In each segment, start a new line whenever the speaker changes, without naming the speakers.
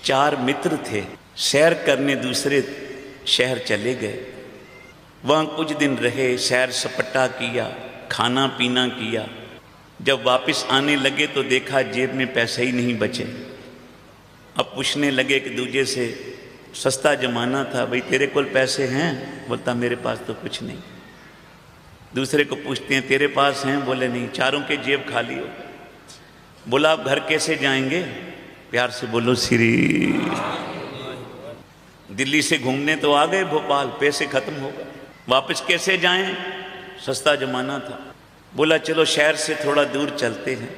चार मित्र थे, सैर करने दूसरे शहर चले गए। वहाँ कुछ दिन रहे, सैर सपटा किया, खाना पीना किया। जब वापस आने लगे तो देखा जेब में पैसे ही नहीं बचे। अब पूछने लगे कि दूजे से, सस्ता जमाना था, भाई तेरे कोल पैसे हैं? बोलता मेरे पास तो कुछ नहीं। दूसरे को पूछते हैं तेरे पास हैं? बोले नहीं। चारों के जेब खाली हो गए। बोला आप घर कैसे जाएंगे? प्यार से बोलो श्री। दिल्ली से घूमने तो आ गए भोपाल, पैसे खत्म हो गए, वापस कैसे जाएं? सस्ता जमाना था। बोला चलो शहर से थोड़ा दूर चलते हैं।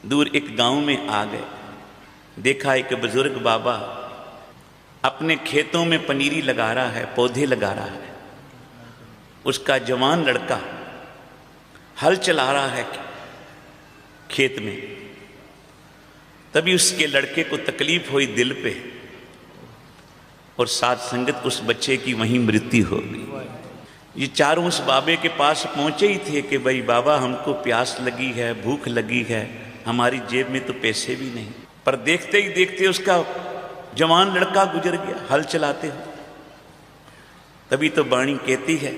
दूर एक गांव में आ गए। देखा एक बुजुर्ग बाबा अपने खेतों में पनीरी लगा रहा है, पौधे लगा रहा है। उसका जवान लड़का हल चला रहा है खेत में। तभी उसके लड़के को तकलीफ हुई दिल पे, और साथ संगत उस बच्चे की वहीं मृत्यु हो गई। ये चारों उस बाबे के पास पहुंचे ही थे कि भाई बाबा हमको प्यास लगी है, भूख लगी है, हमारी जेब में तो पैसे भी नहीं। पर देखते ही देखते उसका जवान लड़का गुजर गया हल चलाते हो। तभी तो वाणी कहती है,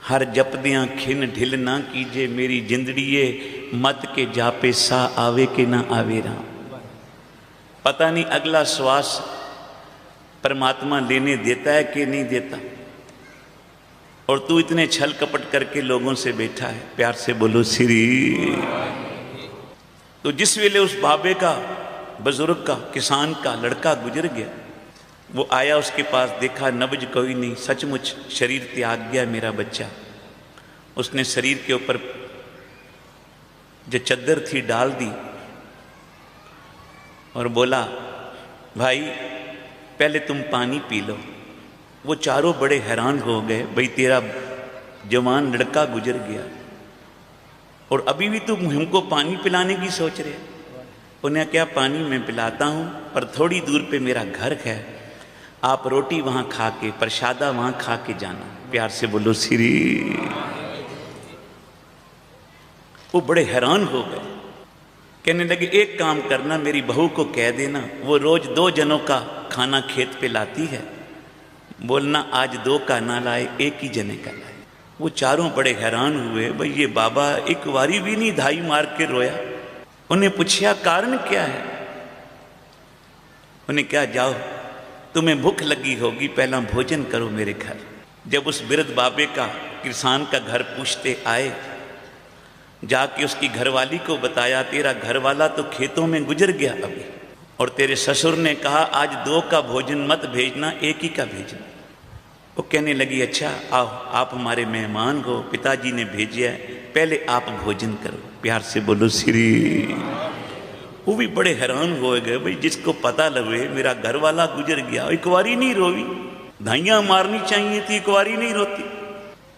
हर जपदियाँ खिन ढिल ना कीजे, मेरी जिंदड़िए मत के जापे सा आवे के ना आवे राम। पता नहीं अगला श्वास परमात्मा लेने देता है कि नहीं देता, और तू इतने छल कपट करके लोगों से बैठा है। प्यार से बोलो श्री। तो जिस वेले उस बाबे का, बुजुर्ग का, किसान का लड़का गुजर गया, वो आया उसके पास, देखा नब्ज कोई नहीं, सचमुच शरीर त्याग गया मेरा बच्चा। उसने शरीर के ऊपर जो चद्दर थी डाल दी और बोला भाई पहले तुम पानी पी लो। वो चारों बड़े हैरान हो गए, भाई तेरा जवान लड़का गुजर गया और अभी भी तुम हमको पानी पिलाने की सोच रहे। उन्हें क्या पानी मैं पिलाता हूँ, पर थोड़ी दूर पे मेरा घर है, आप रोटी वहाँ खा के, प्रसादा वहाँ खा के जाना। प्यार से बोलो श्री। वो बड़े हैरान हो गए, कहने लगे एक काम करना, मेरी बहू को कह देना, वो रोज 2 जनों का खाना खेत पे लाती है, बोलना आज 2 का ना लाए, एक ही जने का लाए। वो चारों बड़े हैरान हुए, भाई ये बाबा एक बारी भी नहीं धाई मार के रोया। उन्हें पूछा कारण क्या है? उन्हें क्या, जाओ तुम्हें भूख लगी होगी, पहला भोजन करो मेरे घर। जब उस वृद्ध बाबे का, किसान का घर पूछते आए, जाके उसकी घरवाली को बताया तेरा घरवाला तो खेतों में गुजर गया अभी, और तेरे ससुर ने कहा आज 2 का भोजन मत भेजना, एक ही का भेजना। वो कहने लगी अच्छा आओ आप हमारे मेहमान हो, पिताजी ने भेजा है, पहले आप भोजन करो। प्यार से बोलो श्री। वो भी बड़े हैरान हो गए, भाई जिसको पता लगे मेरा घरवाला गुजर गया, एक बारी नहीं रोवी, धाइयाँ मारनी चाहिए थी, एक बारी नहीं रोती।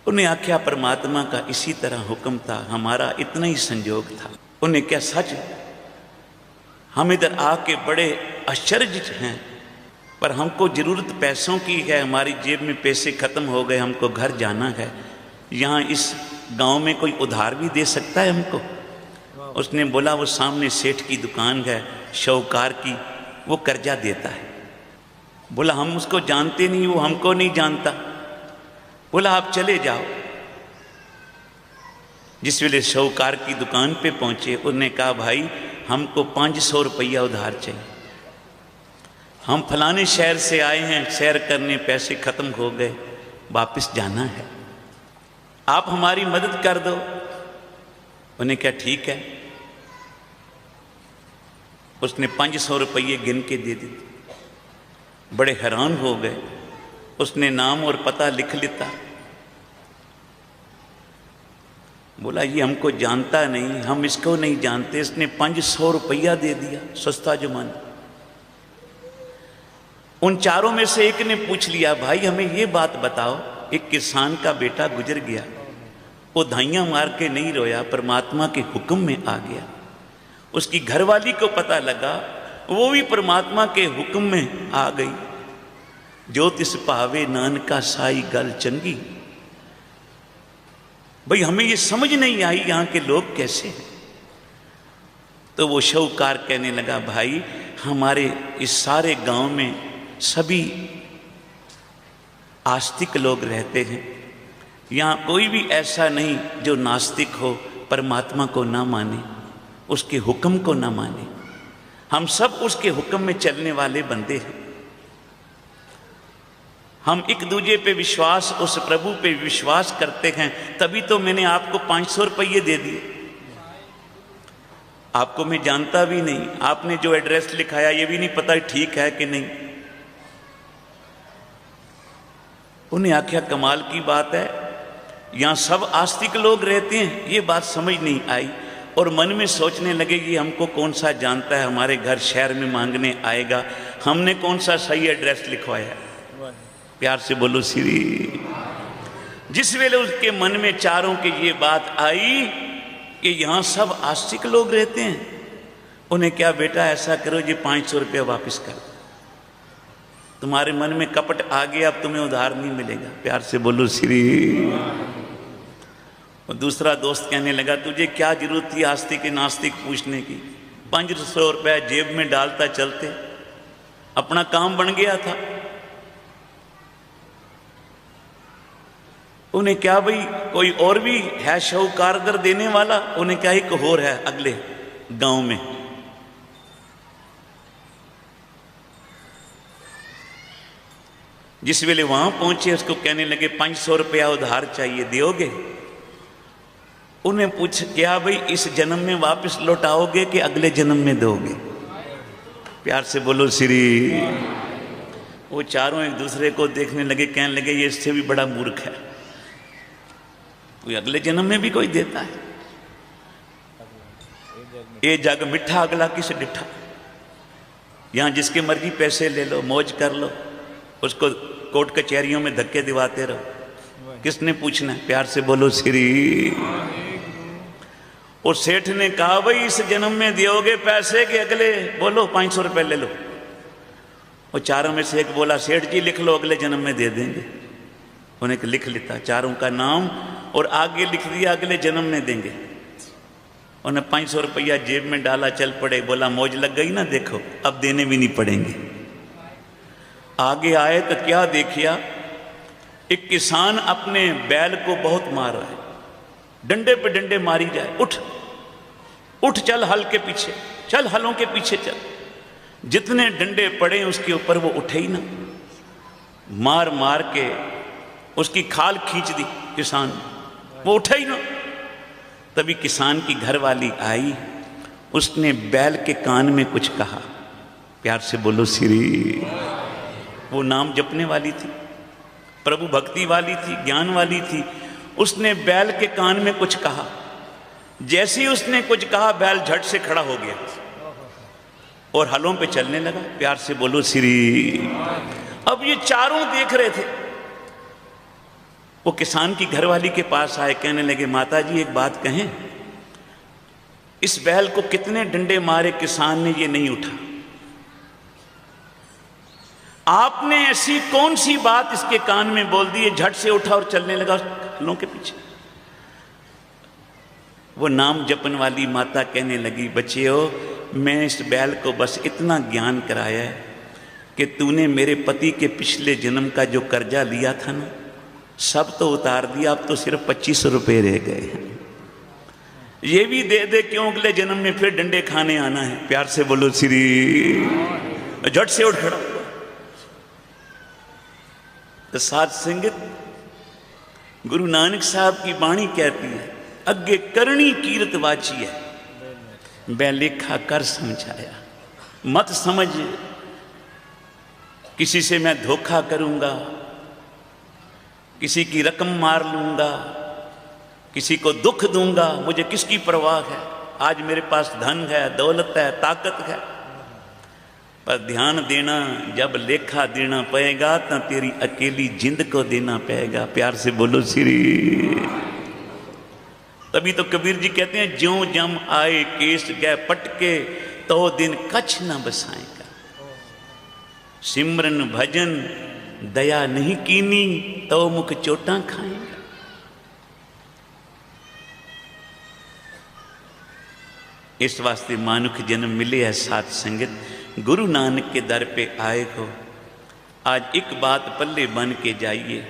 उन्हें आख्या परमात्मा का इसी तरह हुक्म था, हमारा इतना ही संयोग था। उन्हें क्या सच, हम इधर आके बड़े आश्चर्यचकित हैं, पर हमको जरूरत पैसों की है, हमारी जेब में पैसे खत्म हो गए, हमको घर जाना है, यहाँ इस गांव में कोई उधार भी दे सकता है हमको? उसने बोला वो सामने सेठ की दुकान है शौकार की, वो कर्जा देता है। बोला हम उसको जानते नहीं, वो हमको नहीं जानता। बोला आप चले जाओ। जिस वेले शौकार की दुकान पे पहुंचे, उन्होंने कहा भाई हमको 500 रुपया उधार चाहिए, हम फलाने शहर से आए हैं सैर करने, पैसे खत्म हो गए, वापस जाना है, आप हमारी मदद कर दो। उन्हें क्या ठीक है। उसने 500 रुपये गिन के दे दी। बड़े हैरान हो गए, उसने नाम और पता लिख लेता। बोला ये हमको जानता नहीं, हम इसको नहीं जानते, इसने 500 रुपया दे दिया, सस्ता जमाना। उन चारों में से एक ने पूछ लिया भाई हमें ये बात बताओ, एक किसान का बेटा गुजर गया, वो धाइयाँ मार के नहीं रोया, परमात्मा के हुक्म में आ गया। उसकी घरवाली को पता लगा, वो भी परमात्मा के हुक्म में आ गई। जो तिस पावे नानका साई गल चंगी। भाई हमें ये समझ नहीं आई यहाँ के लोग कैसे हैं। तो वो शौकार कहने लगा भाई हमारे इस सारे गांव में सभी आस्तिक लोग रहते हैं। यहाँ कोई भी ऐसा नहीं जो नास्तिक हो, परमात्मा को ना माने, उसके हुक्म को ना माने। हम सब उसके हुक्म में चलने वाले बंदे हैं। हम एक दूजे पे विश्वास, उस प्रभु पे विश्वास करते हैं। तभी तो मैंने आपको 500 रुपये दे दिए। आपको मैं जानता भी नहीं, आपने जो एड्रेस लिखाया ये भी नहीं पता ठीक है कि नहीं। उन्हें आख्या कमाल की बात है, यहाँ सब आस्तिक लोग रहते हैं। ये बात समझ नहीं आई और मन में सोचने लगे ये हमको कौन सा जानता है, हमारे घर शहर में मांगने आएगा, हमने कौन सा सही एड्रेस लिखवाया है। प्यार से बोलो श्री। जिस वेले उसके मन में चारों की ये बात आई कि यहाँ सब आस्तिक लोग रहते हैं, उन्हें क्या बेटा ऐसा करो जी 500 रुपये वापस कर, तुम्हारे मन में कपट आ गया, अब तुम्हें उधार नहीं मिलेगा। प्यार से बोलो श्री। और दूसरा दोस्त कहने लगा तुझे क्या जरूरत थी आस्तिक नास्तिक पूछने की, 500 रुपया जेब में डालता चलते, अपना काम बन गया था। उन्हें क्या भाई कोई और भी है शाहूकारगर देने वाला, उन्हें क्या एक और है अगले गांव में। जिस वेले वहां पहुंचे उसको कहने लगे 500 रुपया उधार चाहिए, दोगे? उन्हें पूछ क्या भाई इस जन्म में वापस लौटाओगे कि अगले जन्म में दोगे? प्यार से बोलो श्री। वो चारों एक दूसरे को देखने लगे, कहने लगे ये इससे भी बड़ा मूर्ख है, कोई अगले जन्म में भी कोई देता है। ये जग मिठा अगला किस डिठा। यहां जिसके मर्जी पैसे ले लो, मौज कर लो, उसको कोर्ट कचहरियों में धक्के दिवाते रहो, किसने पूछना है। प्यार से बोलो श्री। और सेठ ने कहा भाई इस जन्म में दोगे पैसे के अगले? बोलो 500 रुपए ले लो। और चारों में से एक बोला सेठ जी लिख लो अगले जन्म में दे देंगे। उन्हें लिख लेता चारों का नाम और आगे लिख दिया अगले जन्म में देंगे। उन्हें 500 रुपया जेब में डाला, चल पड़े। बोला मौज लग गई ना, देखो अब देने भी नहीं पड़ेंगे। आगे आए तो क्या देखिया, एक किसान अपने बैल को बहुत मार रहा है, डंडे पे डंडे मारी जाए, उठ उठ चल हल के पीछे, चल हलों के पीछे चल। जितने डंडे पड़े उसके ऊपर वो उठे ही ना, मार मार के उसकी खाल खींच दी किसान, वो उठा ही ना। तभी किसान की घरवाली आई, उसने बैल के कान में कुछ कहा। प्यार से बोलो श्री। वो नाम जपने वाली थी, प्रभु भक्ति वाली थी, ज्ञान वाली थी। उसने बैल के कान में कुछ कहा। जैसे ही उसने कुछ कहा बैल झट से खड़ा हो गया और हलों पे चलने लगा। प्यार से बोलो श्री। अब ये चारों देख रहे थे। वो किसान की घरवाली के पास आए, कहने लगे माता जी एक बात कहें, इस बैल को कितने डंडे मारे किसान ने, ये नहीं उठा। आपने ऐसी कौन सी बात इसके कान में बोल दी, झट से उठा और चलने लगा हलों के पीछे। वो नाम जपन वाली माता कहने लगी बच्चियों, मैं इस बैल को बस इतना ज्ञान कराया है कि तूने मेरे पति के पिछले जन्म का जो कर्जा लिया था ना, सब तो उतार दिया, अब तो सिर्फ 25 रुपये रह गए हैं। ये भी दे दे, क्यों अगले जन्म में फिर डंडे खाने आना है। प्यार से बोलो श्री। झट से उठ खड़ा। तो साध संगत गुरु नानक साहब की वाणी कहती है, अगे करनी कीरत वाची है, बेलेखा कर समझाया। मत समझ किसी से मैं धोखा करूंगा, किसी की रकम मार लूंगा, किसी को दुख दूंगा, मुझे किसकी परवाह है। आज मेरे पास धन है, दौलत है, ताकत है, पर ध्यान देना जब लेखा देना पड़ेगा तो तेरी अकेली जिंद को देना पड़ेगा। प्यार से बोलो श्री। तभी तो कबीर जी कहते हैं, ज्यों जम आए केस गए पटके, तो दिन कछ न बसाएगा। सिमरन भजन दया नहीं कीनी, तो मुख चोटा खाएगा। इस वास्ते मानुख जन्म मिले है साथ संगत, गुरु नानक के दर पे आए हो, आज एक बात पल्ले बन के जाइए,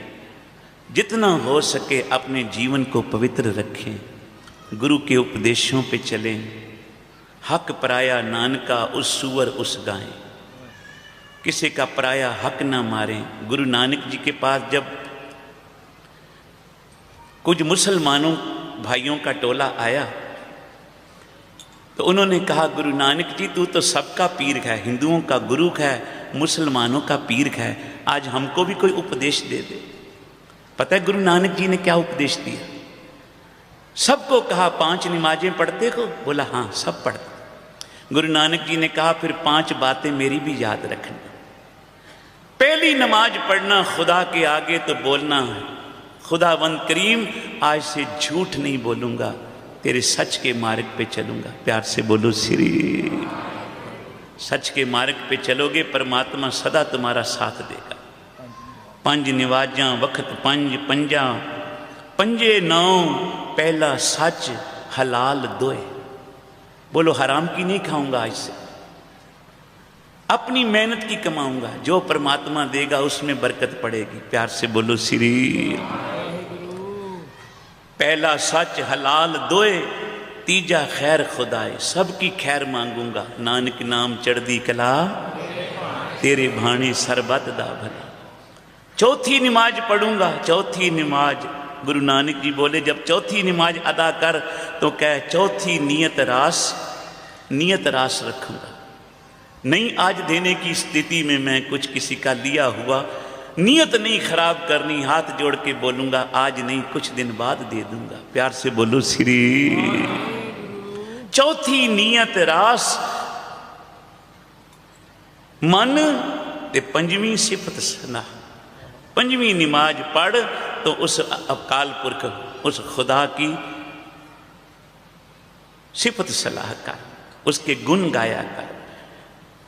जितना हो सके अपने जीवन को पवित्र रखें, गुरु के उपदेशों पे चलें, हक पराया नानका उस सुअर उस गाय, किसी का पराया हक ना मारें। गुरु नानक जी के पास जब कुछ मुसलमानों भाइयों का टोला आया तो उन्होंने कहा, गुरु नानक जी तू तो सबका पीर है, हिंदुओं का गुरु है, मुसलमानों का पीर है, आज हमको भी कोई उपदेश दे दे। पता है गुरु नानक जी ने क्या उपदेश दिया? सबको कहा 5 नमाजें पढ़ते हो? बोला हाँ सब पढ़ते। गुरु नानक जी ने कहा फिर 5 बातें मेरी भी याद रखना। पहली नमाज पढ़ना खुदा के आगे तो बोलना है, खुदावंद करीम आज से झूठ नहीं बोलूंगा, तेरे सच के मार्ग पे चलूंगा। प्यार से बोलो श्री। सच के मार्ग पे चलोगे परमात्मा सदा तुम्हारा साथ देगा। 5 नमाजां वक्त 5 पंजा, पंजे 9 पहला सच हलाल दोए। बोलो हराम की नहीं खाऊंगा, आज से अपनी मेहनत की कमाऊंगा, जो परमात्मा देगा उसमें बरकत पड़ेगी। प्यार से बोलो श्री। पहला सच हलाल दोए, तीजा खैर खुदाए, सबकी खैर मांगूंगा, नानक नाम चढ़दी कला तेरे भाने सरबत दा भला। चौथी नमाज पढ़ूंगा, चौथी नमाज गुरु नानक जी बोले जब चौथी नमाज अदा कर तो कह चौथी नियत रास रखूंगा। नहीं आज देने की स्थिति में मैं कुछ किसी का लिया हुआ, नियत नहीं खराब करनी, हाथ जोड़ के बोलूंगा आज नहीं कुछ दिन बाद दे दूंगा। प्यार से बोलो श्री। चौथी नियत रास मन ते 5वीं सिफत सलाह। 5वीं नमाज पढ़ तो उस अकाल पुरख उस खुदा की सिफत सलाह कर, उसके गुण गाया कर।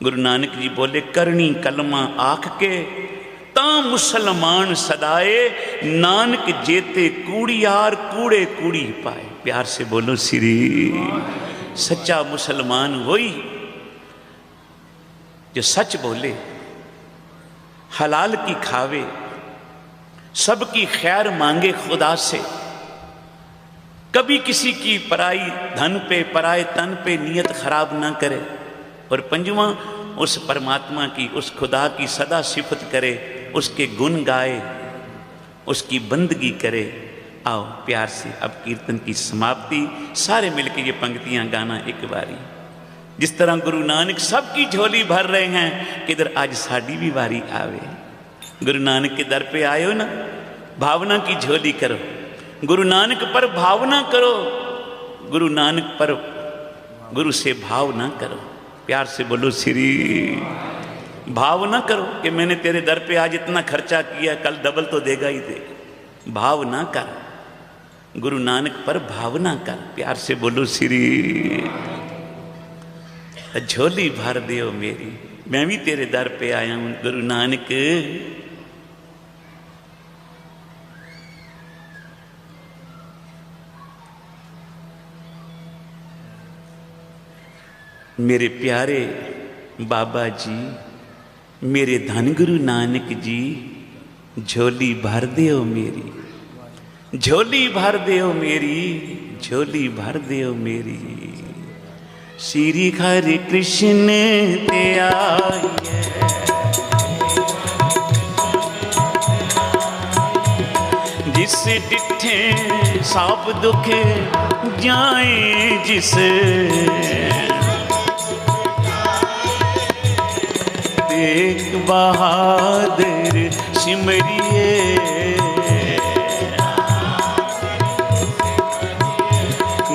गुरु नानक जी बोले करनी कलमा आख के ता मुसलमान सदाए, नानक जेते कूड़ियार कूड़े कूड़ी पाए। प्यार से बोलो श्री। सच्चा मुसलमान वही जो सच बोले, हलाल की खावे, सबकी खैर मांगे खुदा से, कभी किसी की पराई धन पे पराए तन पे नियत खराब ना करे। और 5वां उस परमात्मा की उस खुदा की सदा सिफत करे, उसके गुण गाए, उसकी बंदगी करे। आओ प्यार से अब कीर्तन की समाप्ति, सारे मिलकर ये पंक्तियां गाना एक बारी। जिस तरह गुरु नानक सबकी झोली भर रहे हैं, किधर आज साड़ी भी बारी आवे। गुरु नानक के दर पे आयो ना, भावना की झोली करो, गुरु नानक पर भावना करो, गुरु नानक पर गुरु से भाव ना करो। प्यार से बोलो श्री। भाव ना करो कि मैंने तेरे दर पे आज इतना खर्चा किया, कल डबल तो देगा ही देगा। भाव ना कर, गुरु नानक पर भावना कर। प्यार से बोलो श्री। झोली भर दियो मेरी, मैं भी तेरे दर पे आया हूं गुरु नानक। मेरे प्यारे बाबा जी, मेरे धन गुरु नानक जी, झोली भर दियो मेरी, झोली भर दियो मेरी, झोली भर दियो मेरी। श्री हरि कृष्ण ते आइए, जिस डिठे साप दुख जाए, जिस एक बहादुर सिमरिए,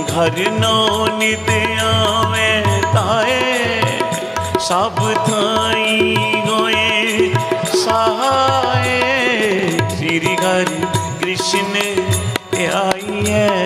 घर नो नित आवे ताए, सब थाई होए सहाय। श्री हरि कृष्ण आइए।